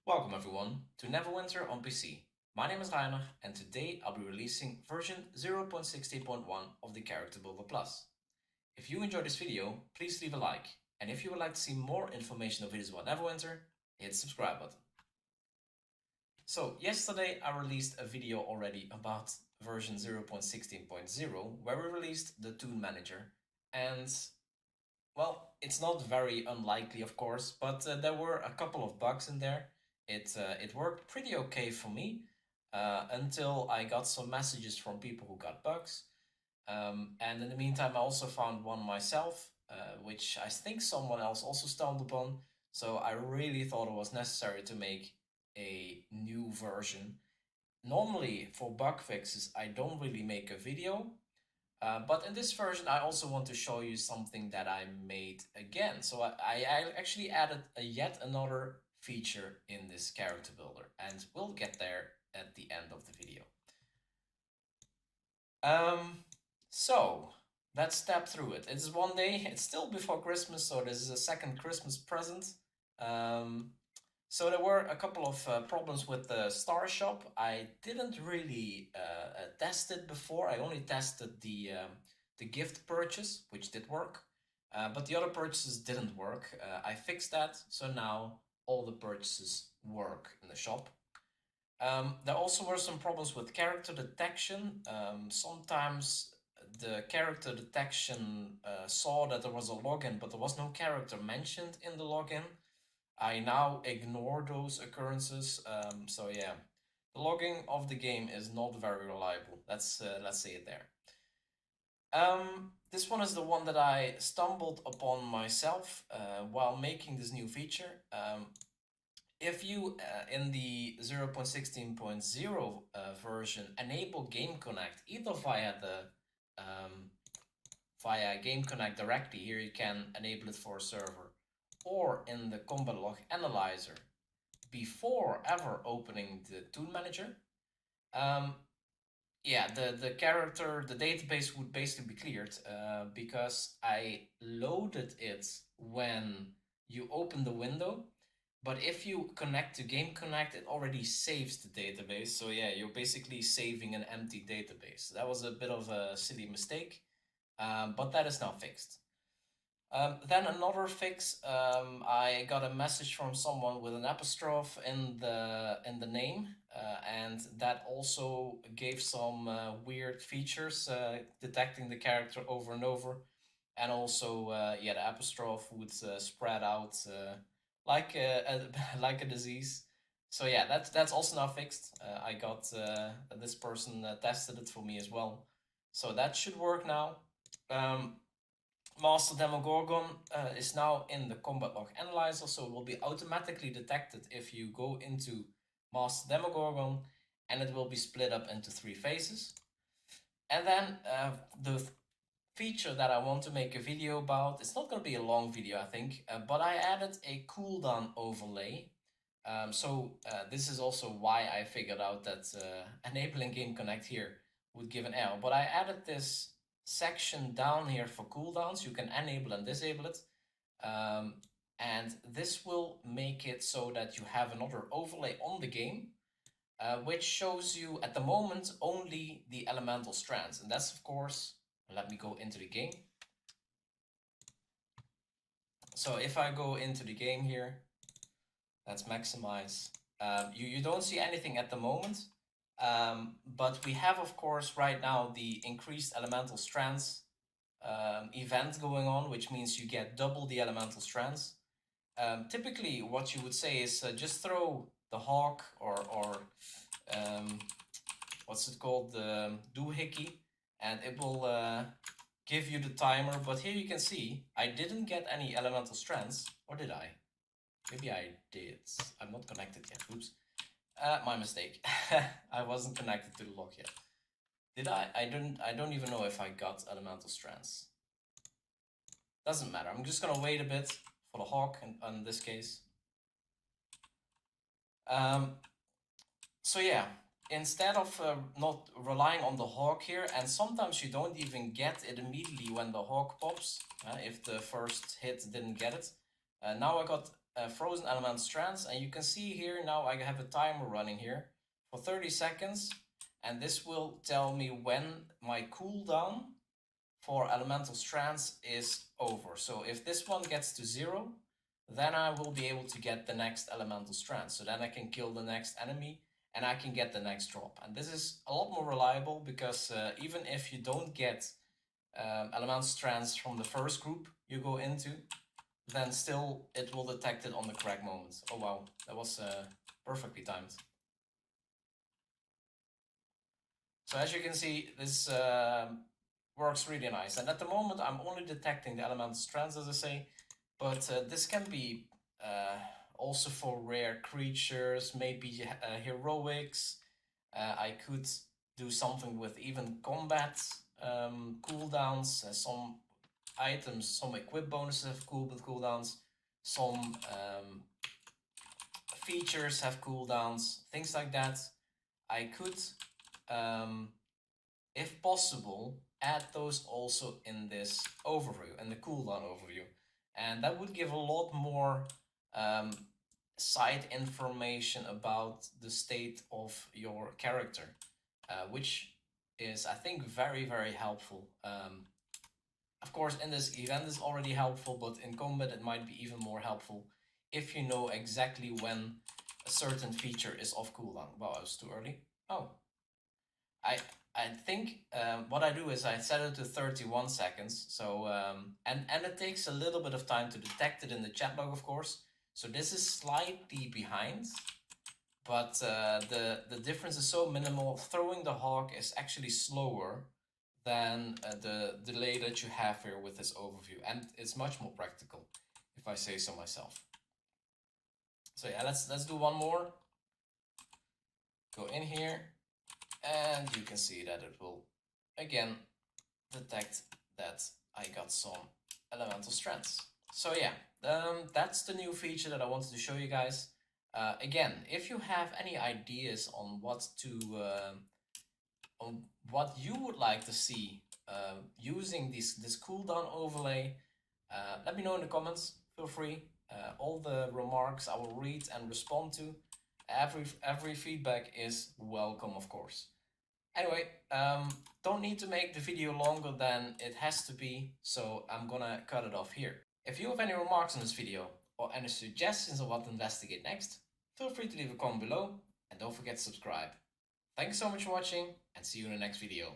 Welcome everyone to Neverwinter on PC. My name is Rainer and today I'll be releasing version 0.16.1 of the Character Builder Plus. If you enjoyed this video, please leave a like, and if you would like to see more information of videos about Neverwinter, hit the subscribe button. So yesterday I released a video already about version 0.16.0 where we released the Toon Manager, and well, it's not very unlikely of course, but there were a couple of bugs in there. It worked pretty okay for me until I got some messages from people who got bugs. And in the meantime, I also found one myself, which I think someone else also stumbled upon. So I really thought it was necessary to make a new version. Normally, for bug fixes, I don't really make a video. But in this version, I also want to show you something that I made again. So I actually added yet another feature in this character builder, and we'll get there at the end of the video. So let's step through it. It's one day, it's still before Christmas, so this is a second Christmas present. So there were a couple of problems with the Star Shop. I didn't really test it before. I only tested the gift purchase, which did work, but the other purchases didn't work. I fixed that, so now all the purchases work in the shop. There also were some problems with character detection. Sometimes the character detection saw that there was a login, but there was no character mentioned in the login. I now ignore those occurrences. So yeah, the logging of the game is not very reliable. Let's say it there. This one is the one that I stumbled upon myself while making this new feature. If you in the 0.16.0 version enable Game Connect either via the via Game Connect directly, here you can enable it for a server, or in the combat log analyzer before ever opening the Toon Manager, yeah, the character, the database would basically be cleared because I loaded it when you open the window. But if you connect to Game Connect, it already saves the database. So yeah, you're basically saving an empty database. That was a bit of a silly mistake, but that is now fixed. Then another fix, I got a message from someone with an apostrophe in the name, and that also gave some weird features, detecting the character over and over, and also yeah, the apostrophe would spread out like like a disease. So yeah, that's also now fixed. I got this person tested it for me as well, so that should work now. Master Demogorgon is now in the combat log analyzer, so it will be automatically detected if you go into Master Demogorgon, and it will be split up into 3 phases. And then the feature that I want to make a video about, it's not going to be a long video I think, but I added a cooldown overlay. So this is also why I figured out that enabling Game Connect here would give an error, but I added this section down here for cooldowns. You can enable and disable it, and this will make it so that you have another overlay on the game, which shows you at the moment only the elemental strands, and that's of course, let me go into the game. So if I go into the game here, let's maximize. You don't see anything at the moment, but we have of course right now the increased elemental strands event going on, which means you get double the elemental strands. Typically what you would say is just throw the hawk or what's it called, the doohickey, and it will give you the timer. But here you can see I didn't get any elemental strands, or did I? Maybe I did. I'm not connected yet. Oops. My mistake. I wasn't connected to the log yet. Did I? I don't even know if I got elemental strands. Doesn't matter. I'm just gonna wait a bit for the hawk in this case. So yeah, instead of not relying on the hawk here, and sometimes you don't even get it immediately when the hawk pops, if the first hit didn't get it. Now I got frozen element strands, and you can see here now I have a timer running here for 30 seconds, and this will tell me when my cooldown for elemental strands is over. So if this one gets to 0, then I will be able to get the next elemental strand. So then I can kill the next enemy and I can get the next drop. And this is a lot more reliable because even if you don't get elemental strands from the first group you go into, then still it will detect it on the correct moment. Oh wow, that was perfectly timed. So as you can see, this works really nice. And at the moment, I'm only detecting the elemental strands, as I say, but this can be also for rare creatures, maybe heroics. I could do something with even combat cooldowns. Some items, some equip bonuses have cooldowns. Some features have cooldowns, things like that. I could, if possible, add those also in this overview, in the cooldown overview. And that would give a lot more side information about the state of your character, which is, I think, very, very helpful. Of course, in this event is already helpful, but in combat it might be even more helpful if you know exactly when a certain feature is off cooldown. Wow, I was too early. Oh. I think what I do is I set it to 31 seconds. So and it takes a little bit of time to detect it in the chat log, of course. So this is slightly behind, but the difference is so minimal. Throwing the hawk is actually slower than the delay that you have here with this overview, and it's much more practical, if I say so myself. So yeah, let's do one more. Go in here. And you can see that it will again detect that I got some elemental strands. So yeah, that's the new feature that I wanted to show you guys. Again, if you have any ideas on what you would like to see using this cooldown overlay, let me know in the comments. Feel free. All the remarks I will read and respond to. Every feedback is welcome, of course. Anyway, don't need to make the video longer than it has to be, so I'm gonna cut it off here. If you have any remarks on this video or any suggestions on what to investigate next, feel free to leave a comment below and don't forget to subscribe. Thanks so much for watching and see you in the next video.